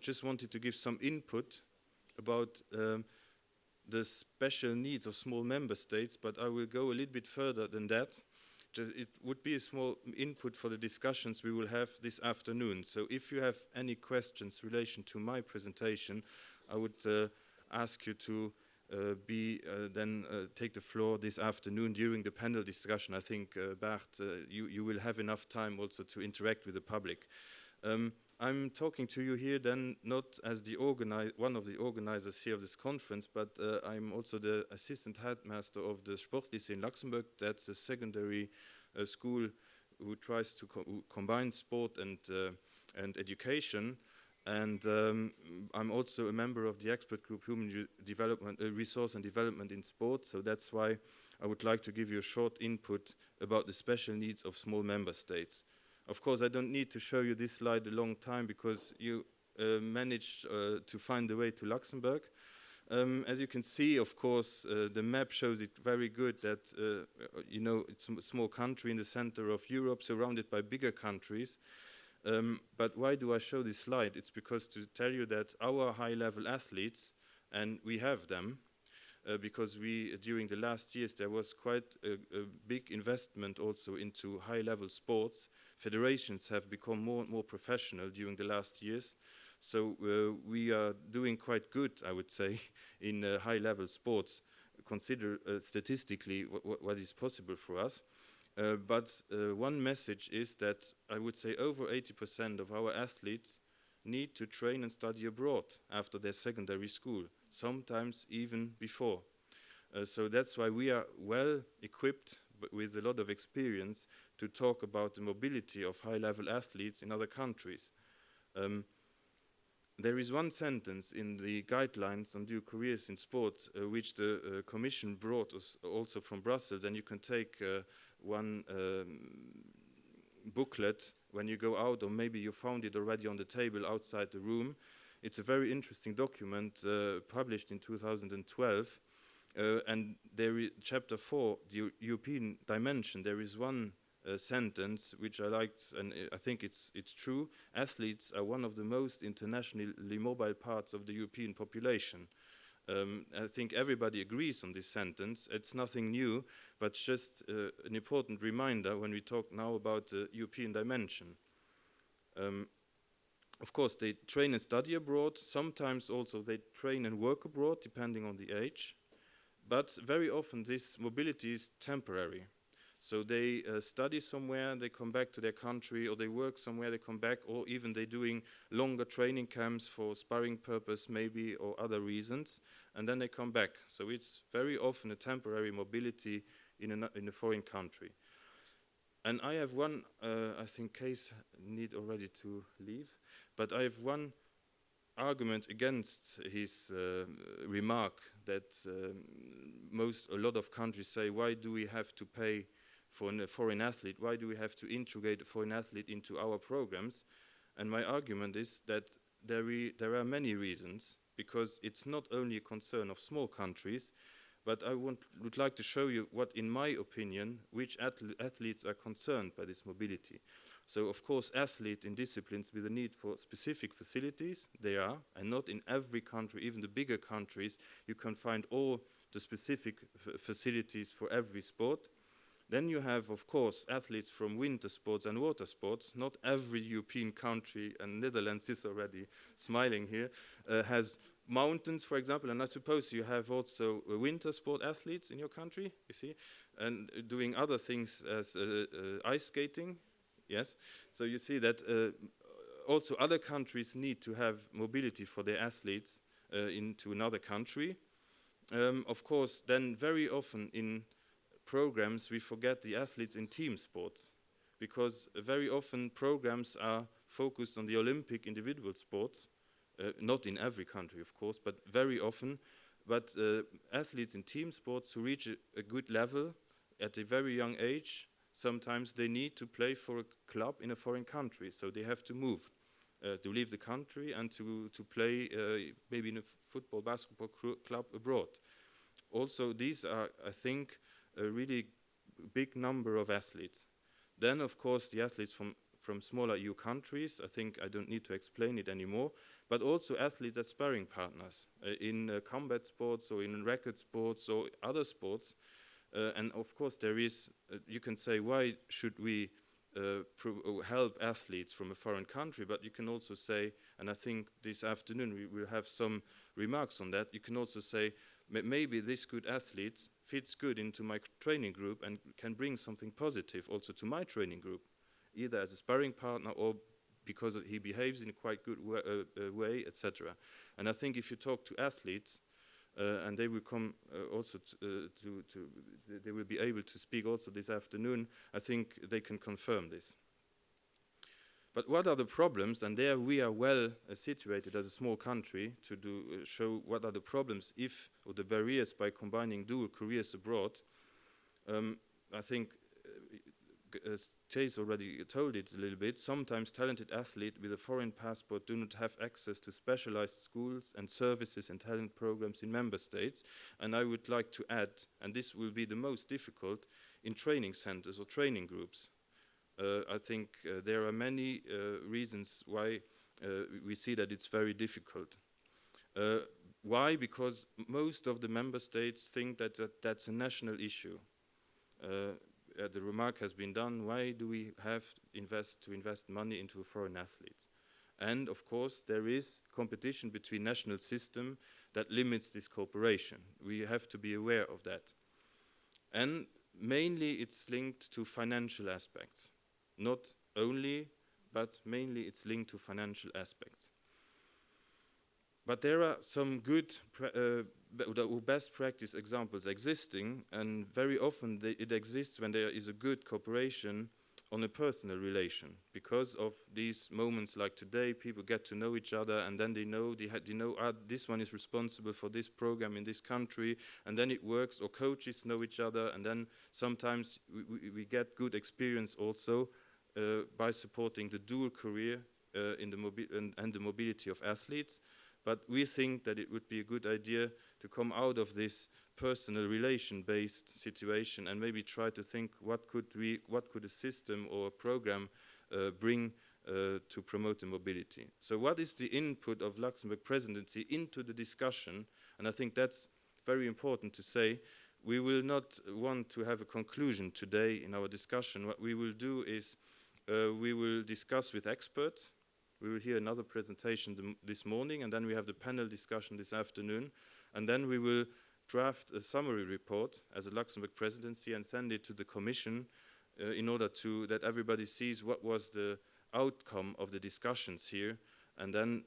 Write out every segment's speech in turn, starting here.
just wanted to give some input about the special needs of small member states, but I will go a little bit further than that. It would be a small input for the discussions we will have this afternoon. So if you have any questions in relation to my presentation, I would ask you to take the floor this afternoon during the panel discussion. I think, Bart, you will have enough time also to interact with the public. I'm talking to you here then not as one of the organizers here of this conference, but I'm also the assistant headmaster of the Sportlycée in Luxembourg. That's a secondary school who tries to combine sport and education. And I'm also a member of the expert group Human Development, Resource and Development in Sport. So that's why I would like to give you a short input about the special needs of small member states. Of course, I don't need to show you this slide a long time because you managed to find the way to Luxembourg. As you can see, of course, the map shows it very good that, it's a small country in the center of Europe, surrounded by bigger countries. But why do I show this slide? It's because to tell you that our high-level athletes, and we have them, because during the last years, there was quite a big investment also into high-level sports. Federations have become more and more professional during the last years. So we are doing quite good, I would say, in high-level sports, consider statistically what is possible for us. But one message is that I would say over 80% of our athletes need to train and study abroad after their secondary school, sometimes even before. So that's why we are well equipped with a lot of experience to talk about the mobility of high-level athletes in other countries. There is one sentence in the guidelines on due careers in sport which the Commission brought us also from Brussels, and you can take one booklet when you go out, or maybe you found it already on the table outside the room. It's a very interesting document published in 2012, and there is chapter 4, the European dimension. There is one sentence which I liked, and I think it's true. Athletes are one of the most internationally mobile parts of the European population. I think everybody agrees on this sentence. It's nothing new, but just an important reminder when we talk now about the European dimension. Of course, they train and study abroad. Sometimes also they train and work abroad, depending on the age. But very often this mobility is temporary. So they study somewhere, they come back to their country, or they work somewhere, they come back, or even they're doing longer training camps for sparring purpose maybe, or other reasons, and then they come back. So it's very often a temporary mobility in a foreign country. And I have one, I think Case need already to leave, but I have one argument against his remark that a lot of countries say, why do we have to pay for a foreign athlete? Why do we have to integrate a foreign athlete into our programs? And my argument is that there are many reasons, because it's not only a concern of small countries, but I would like to show you what, in my opinion, which athletes are concerned by this mobility. So, of course, athletes in disciplines with a need for specific facilities, they are, and not in every country, even the bigger countries, you can find all the specific facilities for every sport. Then you have, of course, athletes from winter sports and water sports. Not every European country, and Netherlands is already smiling here, has mountains, for example, and I suppose you have also winter sport athletes in your country, you see, and doing other things as ice skating, yes. So you see that also other countries need to have mobility for their athletes into another country. Of course, then very often in programs we forget the athletes in team sports, because very often programs are focused on the Olympic individual sports, not in every country of course, but very often, but athletes in team sports who reach a good level at a very young age, sometimes they need to play for a club in a foreign country, so they have to move, to leave the country and to play maybe in a football, basketball club abroad. Also, these are, I think, a really big number of athletes. Then, of course, the athletes from from smaller EU countries. I think I don't need to explain it anymore. But also athletes as sparring partners in combat sports or in racket sports or other sports. And of course, there is, you can say, why should we help athletes from a foreign country? But you can also say, and I think this afternoon we will have some remarks on that, you can also say, maybe this good athlete fits good into my training group and can bring something positive also to my training group, either as a sparring partner or because he behaves in a quite good way, etc. And I think if you talk to athletes, and they will come also they will be able to speak also this afternoon, I think they can confirm this. But what are the problems? And there we are well situated as a small country to show what are the problems or the barriers by combining dual careers abroad. I think Chase already told it a little bit. Sometimes talented athletes with a foreign passport do not have access to specialized schools and services and talent programs in member states. And I would like to add, and this will be the most difficult, in training centers or training groups. I think there are many reasons why we see that it's very difficult. Why? Because most of the member states think that that's a national issue. The remark has been done, why do we have to invest money into a foreign athlete? And of course, there is competition between national systems that limits this cooperation. We have to be aware of that. And mainly it's linked to financial aspects. Not only, but mainly it's linked to financial aspects. But there are some good best practice examples existing, and very often it exists when there is a good cooperation on a personal relation. Because of these moments like today, people get to know each other, and then they know this one is responsible for this program in this country, and then it works, or coaches know each other, and then sometimes we get good experience also by supporting the dual career and the mobility of athletes. But we think that it would be a good idea to come out of this personal relation-based situation and maybe try to think what could a system or a program bring to promote the mobility. So what is the input of Luxembourg presidency into the discussion? And I think that's very important to say. We will not want to have a conclusion today in our discussion. What we will do is we will discuss with experts. We will hear another presentation this morning, and then we have the panel discussion this afternoon. And then we will draft a summary report as a Luxembourg presidency and send it to the Commission in order that everybody sees what was the outcome of the discussions here. And then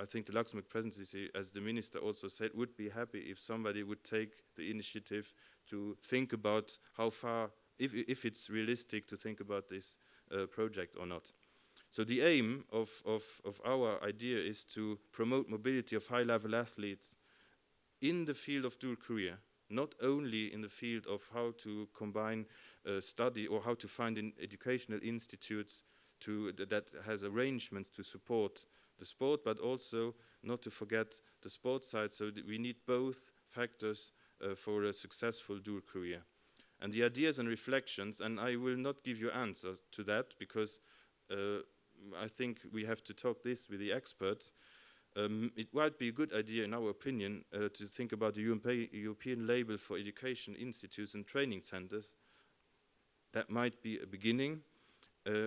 I think the Luxembourg presidency, as the minister also said, would be happy if somebody would take the initiative to think about how far, if it's realistic to think about this project or not. So the aim of our idea is to promote mobility of high-level athletes in the field of dual career, not only in the field of how to combine study or how to find in educational institutes that has arrangements to support the sport, but also not to forget the sports side. So that we need both factors for a successful dual career. And the ideas and reflections, and I will not give you answers to that because I think we have to talk this with the experts. It might be a good idea, in our opinion, to think about the European label for education institutes and training centers. That might be a beginning.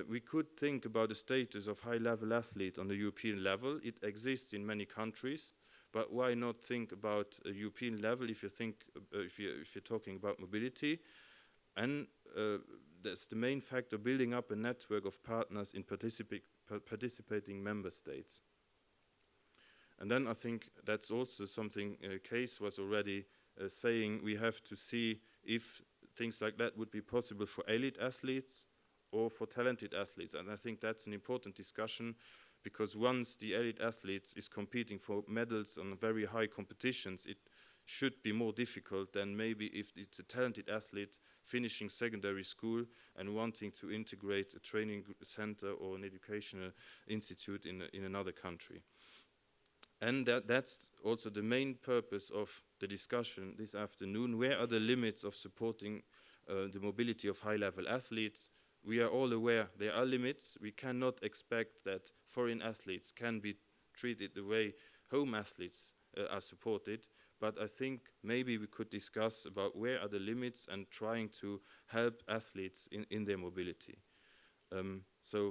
We could think about the status of high-level athletes on the European level. It exists in many countries, but why not think about a European level if you're talking about mobility? And that's the main factor, building up a network of partners in participating member states. And then I think that's also something Case was already saying. We have to see if things like that would be possible for elite athletes or for talented athletes. And I think that's an important discussion, because once the elite athlete is competing for medals on very high competitions, it should be more difficult than maybe if it's a talented athlete finishing secondary school and wanting to integrate a training center or an educational institute in another country. And that's also the main purpose of the discussion this afternoon. Where are the limits of supporting the mobility of high-level athletes? we are all aware there are limits. We cannot expect that foreign athletes can be treated the way home athletes are supported. But I think maybe we could discuss about where are the limits and trying to help athletes in their mobility. So